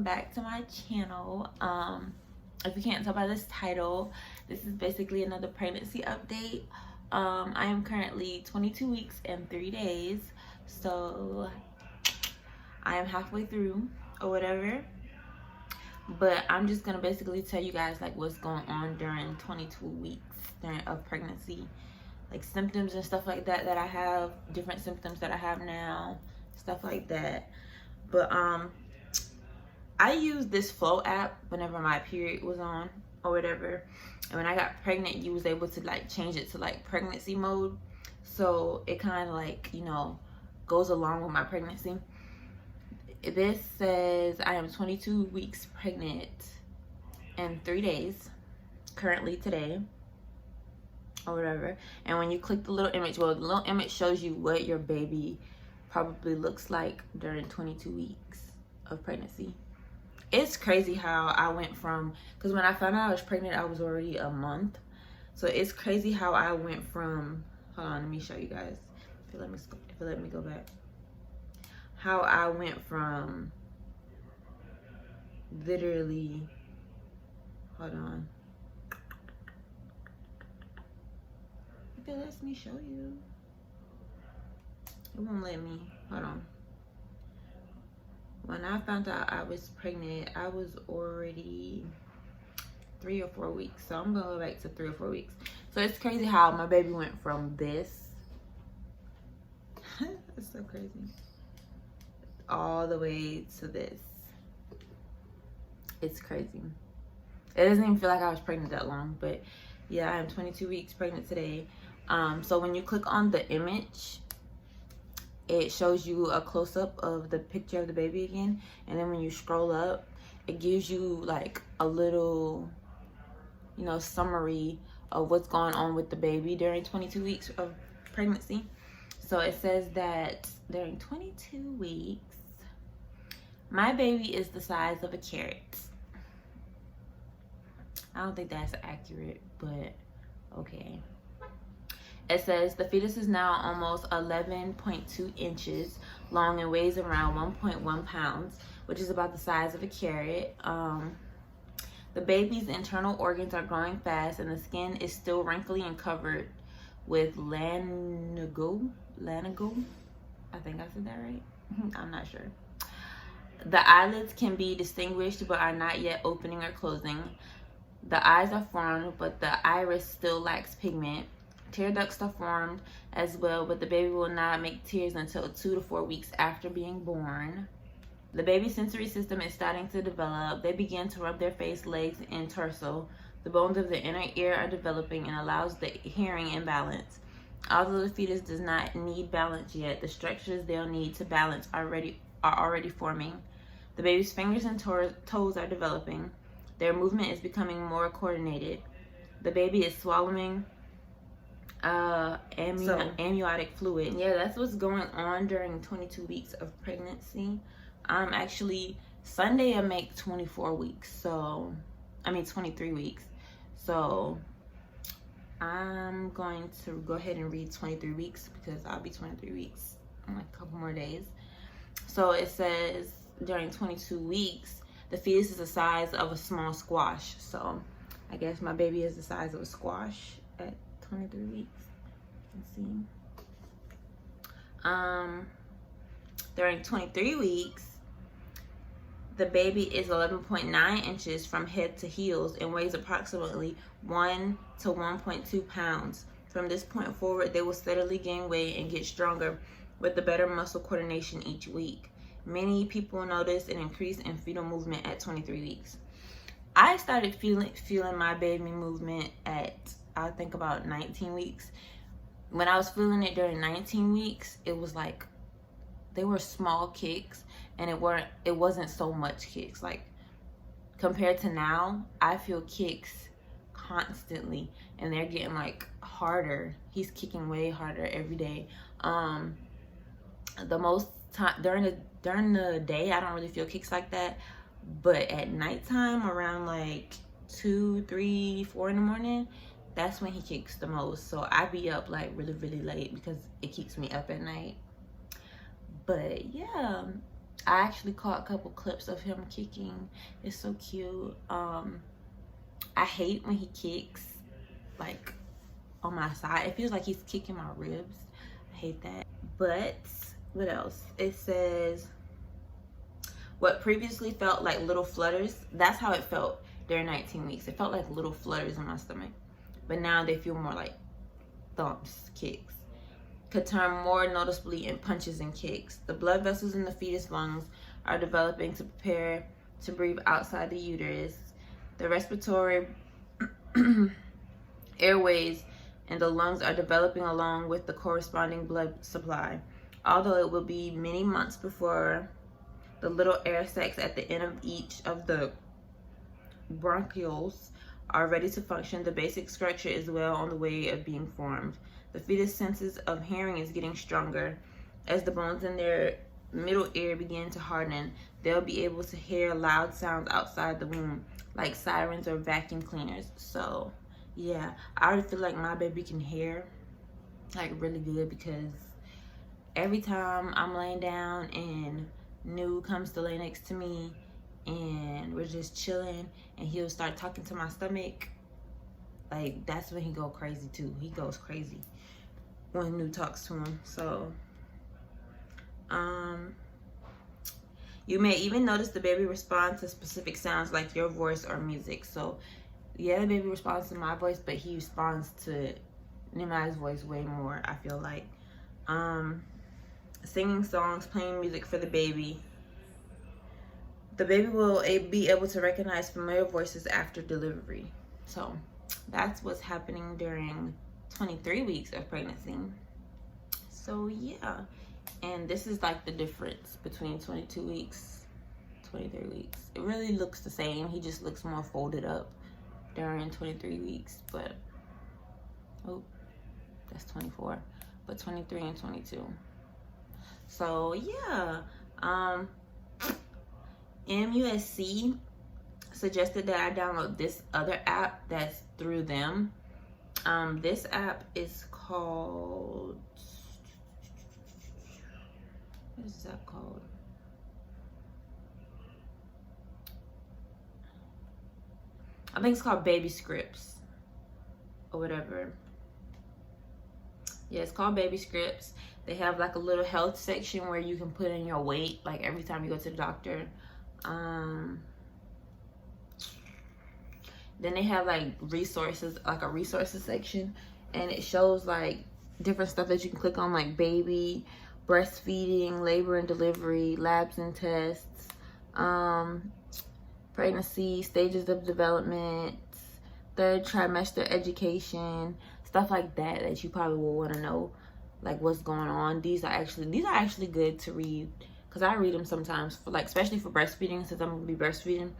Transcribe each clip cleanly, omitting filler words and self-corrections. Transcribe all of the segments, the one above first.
back to my channel. If you can't tell by this title, this is basically another pregnancy update. I am currently 22 weeks and 3 days, so I am halfway through or whatever. But I'm just gonna basically tell you guys like what's going on during 22 weeks of pregnancy, like symptoms and stuff like that I have, different symptoms that I have now, stuff like that. But I used this Flow app whenever my period was on or whatever, and when I got pregnant, you was able to like change it to like pregnancy mode, so it kind of like, you know, goes along with my pregnancy. This says I am 22 weeks pregnant and 3 days currently today or whatever. And when you click the little image, well, the little image shows you what your baby probably looks like during 22 weeks of pregnancy. It's crazy how I went from, because when I found out I was pregnant, I was already a month. So it's crazy how I went from, hold on, let me show you guys if it let me go back. How I went from literally, hold on, if it lets me show you, it won't let me, hold on. When I found out I was pregnant, I was already 3 or 4 weeks, so I'm gonna go back to 3 or 4 weeks. So it's crazy how my baby went from this it's so crazy, all the way to this. It's crazy. It doesn't even feel like I was pregnant that long, but yeah, I am 22 weeks pregnant today. So when you click on the image, it shows you a close-up of the picture of the baby again, and then when you scroll up, it gives you like a little, you know, summary of what's going on with the baby during 22 weeks of pregnancy. So it says that during 22 weeks, my baby is the size of a carrot. I don't think that's accurate, but okay. It says the fetus is now almost 11.2 inches long and weighs around 1.1 pounds, which is about the size of a carrot. The baby's internal organs are growing fast, and the skin is still wrinkly and covered with lanigo. I think I said that right. I'm not sure. The eyelids can be distinguished but are not yet opening or closing. The eyes are formed, but the iris still lacks pigment. Tear ducts are formed as well, but the baby will not make tears until 2 to 4 weeks after being born. The baby's sensory system is starting to develop. They begin to rub their face, legs, and torso. The bones of the inner ear are developing and allows the hearing and balance. Although the fetus does not need balance yet, the structures they'll need to balance are already forming. The baby's fingers and toes are developing. Their movement is becoming more coordinated. The baby is swallowing amniotic fluid. Yeah, that's what's going on during 22 weeks of pregnancy. Actually, Sunday I make 24 weeks, so I mean 23 weeks. So I'm going to go ahead and read 23 weeks because I'll be 23 weeks in like a couple more days. So it says during 22 weeks, the fetus is the size of a small squash. So I guess my baby is the size of a squash at 23 weeks. Let's see. During 23 weeks, the baby is 11.9 inches from head to heels and weighs approximately 1 to 1.2 pounds. From this point forward, they will steadily gain weight and get stronger with the better muscle coordination each week. Many people notice an increase in fetal movement at 23 weeks. I started feeling my baby movement at, I think, about 19 weeks. When I was feeling it during 19 weeks, it was like they were small kicks, and it wasn't so much kicks. Like compared to now, I feel kicks constantly, and they're getting like harder. He's kicking way harder every day. The most time during the day, I don't really feel kicks like that, but at nighttime around like 2, 3, 4 in the morning, that's when he kicks the most. So I be up like really late because it keeps me up at night. But yeah, I actually caught a couple clips of him kicking. It's so cute. I hate when he kicks like on my side. It feels like he's kicking my ribs. I hate that. But what else? It says, what previously felt like little flutters, that's how it felt during 19 weeks. It felt like little flutters in my stomach. But now they feel more like thumps, kicks. Could turn more noticeably in punches and kicks. The blood vessels in the fetus lungs are developing to prepare to breathe outside the uterus. The respiratory airways and the lungs are developing along with the corresponding blood supply. Although it will be many months before the little air sacs at the end of each of the bronchioles are ready to function, the basic structure is well on the way of being formed. The fetus senses of hearing is getting stronger. As the bones in their middle ear begin to harden, they'll be able to hear loud sounds outside the womb, like sirens or vacuum cleaners. So yeah, I already feel like my baby can hear like really good, because every time I'm laying down and New comes to lay next to me and we're just chilling and he'll start talking to my stomach, like that's when he go crazy too. He goes crazy when New talks to him. So you may even notice the baby respond to specific sounds like your voice or music. So yeah, the baby responds to my voice, but he responds to Nimai's voice way more, I feel like. Singing songs, playing music for the baby. The baby will be able to recognize familiar voices after delivery. So that's what's happening during 23 weeks of pregnancy. So yeah, and this is like the difference between 22 weeks, 23 weeks. It really looks the same. He just looks more folded up during 23 weeks, but oh, that's 24, but 23 and 22. So yeah, MUSC suggested that I download this other app that's through them. This app is called, what is this app called? I think it's called Baby Scripts or whatever. Yeah, it's called Baby Scripts. They have like a little health section where you can put in your weight, like every time you go to the doctor. Then they have like resources, like a resources section, and it shows like different stuff that you can click on, like baby, breastfeeding, labor and delivery, labs and tests, pregnancy, stages of development, third trimester education, stuff like that that you probably will want to know, like what's going on. These are actually good to read, because I read them sometimes for like, especially for breastfeeding, since I'm gonna be breastfeeding.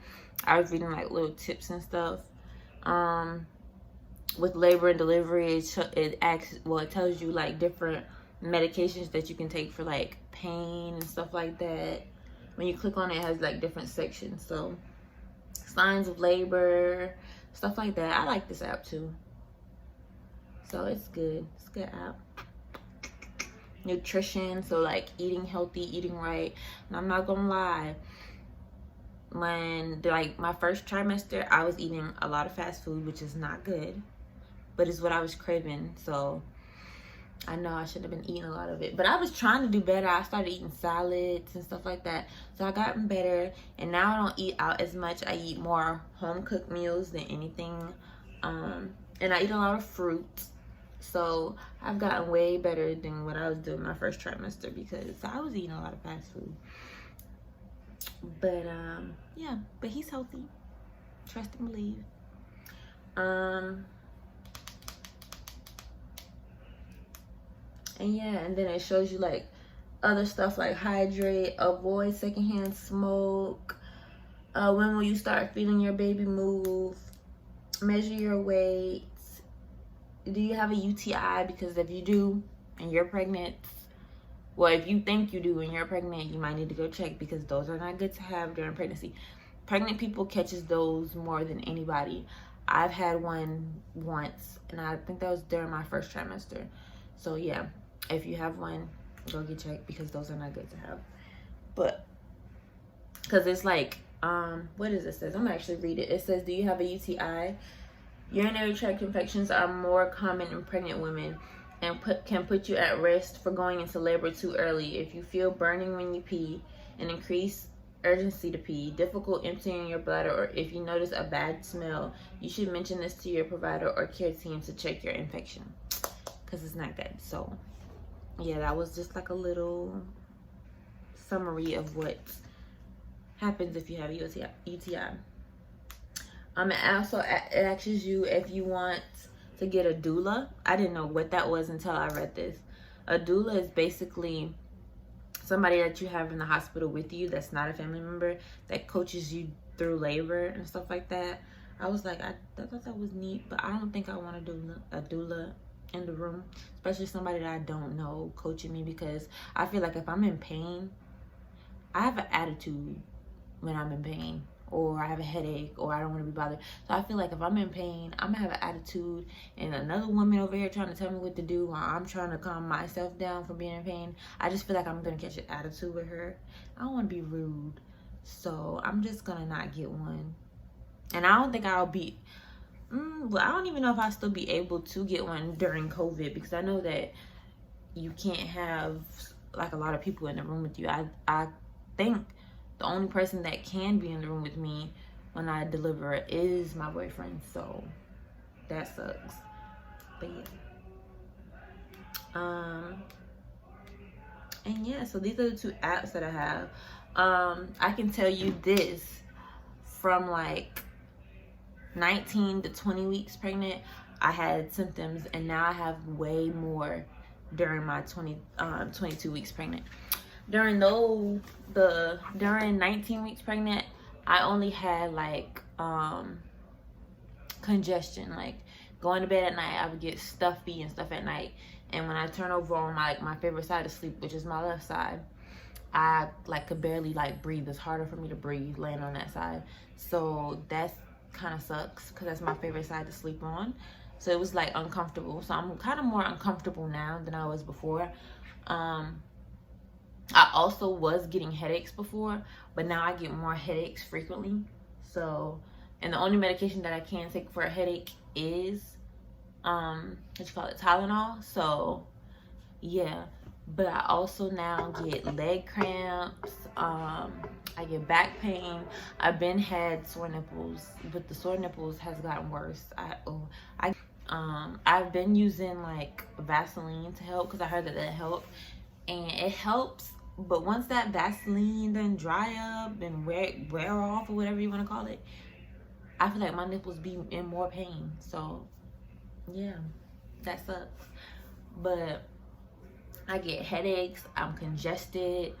I was reading like little tips and stuff. With labor and delivery, it tells you like different medications that you can take for like pain and stuff like that. When you click on it, it has like different sections. So signs of labor, stuff like that. I like this app too. So it's good. It's a good app. Nutrition, so like eating healthy, eating right. And I'm not gonna lie, when like my first trimester, I was eating a lot of fast food, which is not good, but it's what I was craving. So I know I should have been eating a lot of it, but I was trying to do better. I started eating salads and stuff like that, so I gotten better. And now I don't eat out as much. I eat more home cooked meals than anything, and I eat a lot of fruit. So I've gotten way better than what I was doing my first trimester, because I was eating a lot of fast food. But yeah, but he's healthy. Trust and believe. And yeah, and then it shows you like other stuff like hydrate, avoid secondhand smoke, when will you start feeling your baby move, measure your weight, do you have a UTI, because if you do and you're pregnant, well, if you think you do and you're pregnant, you might need to go check, because those are not good to have during pregnancy. Pregnant people catches those more than anybody. I've had one once, and I think that was during my first trimester. So yeah, if you have one, go get checked, because those are not good to have. But because it's like, what does it say? I'm gonna actually read it. It says, do you have a UTI? Urinary tract infections are more common in pregnant women and can put you at risk for going into labor too early. If you feel burning when you pee, an increased urgency to pee, difficult emptying your bladder, or if you notice a bad smell, you should mention this to your provider or care team to check your infection, because it's not good. So yeah, that was just like a little summary of what happens if you have UTI. It also it asks you if you want to get a doula. I didn't know what that was until I read this. A doula is basically somebody that you have in the hospital with you that's not a family member, that coaches you through labor and stuff like that. I was like, I thought that was neat, but I don't think I want to do a doula in the room, especially somebody that I don't know coaching me, because I feel like if I'm in pain, I have an attitude when I'm in pain, or I have a headache, or I don't want to be bothered. So I feel like if I'm in pain, I'm gonna have an attitude, and another woman over here trying to tell me what to do while I'm trying to calm myself down from being in pain, I just feel like I'm gonna catch an attitude with her. I don't want to be rude, so I'm just gonna not get one. And I don't think I'll be well, I don't even know if I'll still be able to get one during COVID, because I know that you can't have like a lot of people in the room with you. I think the only person that can be in the room with me when I deliver is my boyfriend, so that sucks. But yeah. And yeah, so these are the two apps that I have. I can tell you this, from like 19 to 20 weeks pregnant, I had symptoms, and now I have way more during my 22 weeks pregnant. During 19 weeks pregnant, I only had like congestion, like going to bed at night, I would get stuffy and stuff at night, and when I turn over on my favorite side to sleep, which is my left side, I like could barely like breathe. It's harder for me to breathe laying on that side, so that's kind of sucks, because that's my favorite side to sleep on. So it was like uncomfortable. So I'm kind of more uncomfortable now than I was before. I also was getting headaches before, but now I get more headaches frequently. So, and the only medication that I can take for a headache is Tylenol. So yeah, but I also now get leg cramps. I get back pain. I've been had sore nipples, but the sore nipples has gotten worse. I've been using like Vaseline to help, because I heard that helped, and it helps. But once that Vaseline then dry up and wear off, or whatever you want to call it, I feel like my nipples be in more pain. So yeah, that sucks. But I get headaches, I'm congested,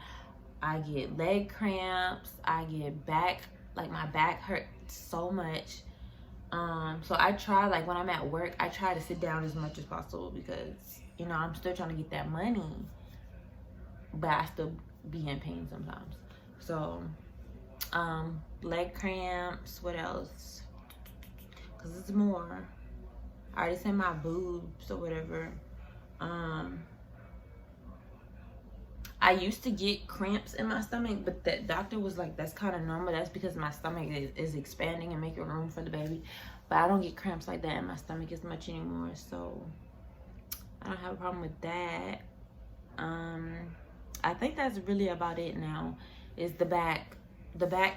I get leg cramps, I get back, like my back hurts so much. So I try, like when I'm at work, I try to sit down as much as possible, because you know I'm still trying to get that money, but I still be in pain sometimes. So leg cramps, what else? Because it's more. I already said my boobs or whatever. I used to get cramps in my stomach, but that doctor was like, that's kind of normal. That's because my stomach is expanding and making room for the baby. But I don't get cramps like that in my stomach as much anymore, so I don't have a problem with that. I think that's really about it now. Is the back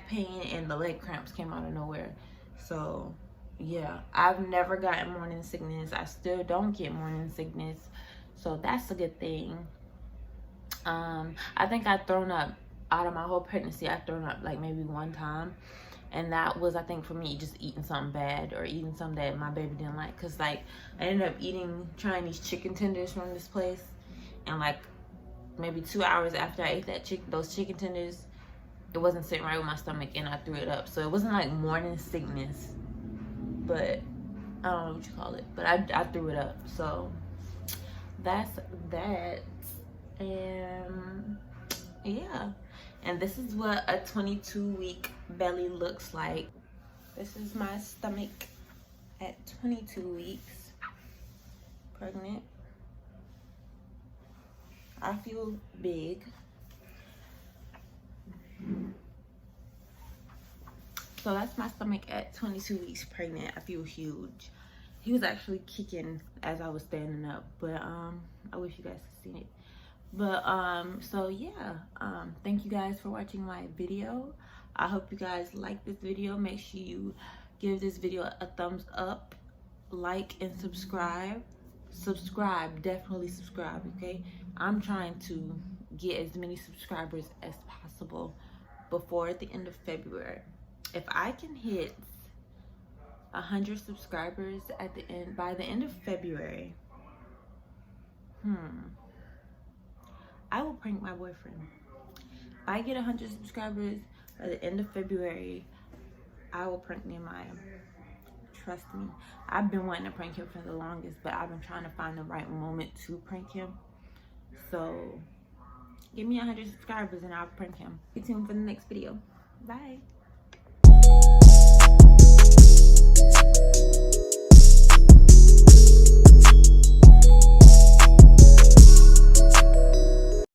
pain and the leg cramps came out of nowhere. So yeah, I've never gotten morning sickness. I still don't get morning sickness, so that's a good thing. I think I've thrown up out of my whole pregnancy. I've thrown up like maybe one time, and that was, I think, for me just eating something bad, or eating something that my baby didn't like. Because like I ended up trying these chicken tenders from this place, and like maybe 2 hours after I ate those chicken tenders, it wasn't sitting right with my stomach, and I threw it up. So it wasn't like morning sickness, but I don't know what you call it, but I threw it up. So that's that. And yeah, and this is what a 22-week belly looks like. This is my stomach at 22 weeks pregnant. I feel big. So that's my stomach at 22 weeks pregnant. I feel huge. He was actually kicking as I was standing up, but I wish you guys could seen it. But so yeah, thank you guys for watching my video. I hope you guys like this video. Make sure you give this video a thumbs up, like, and subscribe. Definitely subscribe, okay? I'm trying to get as many subscribers as possible before the end of February. If I can hit 100 subscribers at the end by the end of February, I will prank my boyfriend. If I get 100 subscribers by the end of February, I will prank Nehemiah. Trust me. I've been wanting to prank him for the longest, but I've been trying to find the right moment to prank him. So give me 100 subscribers and I'll prank him. Stay tuned for the next video. Bye.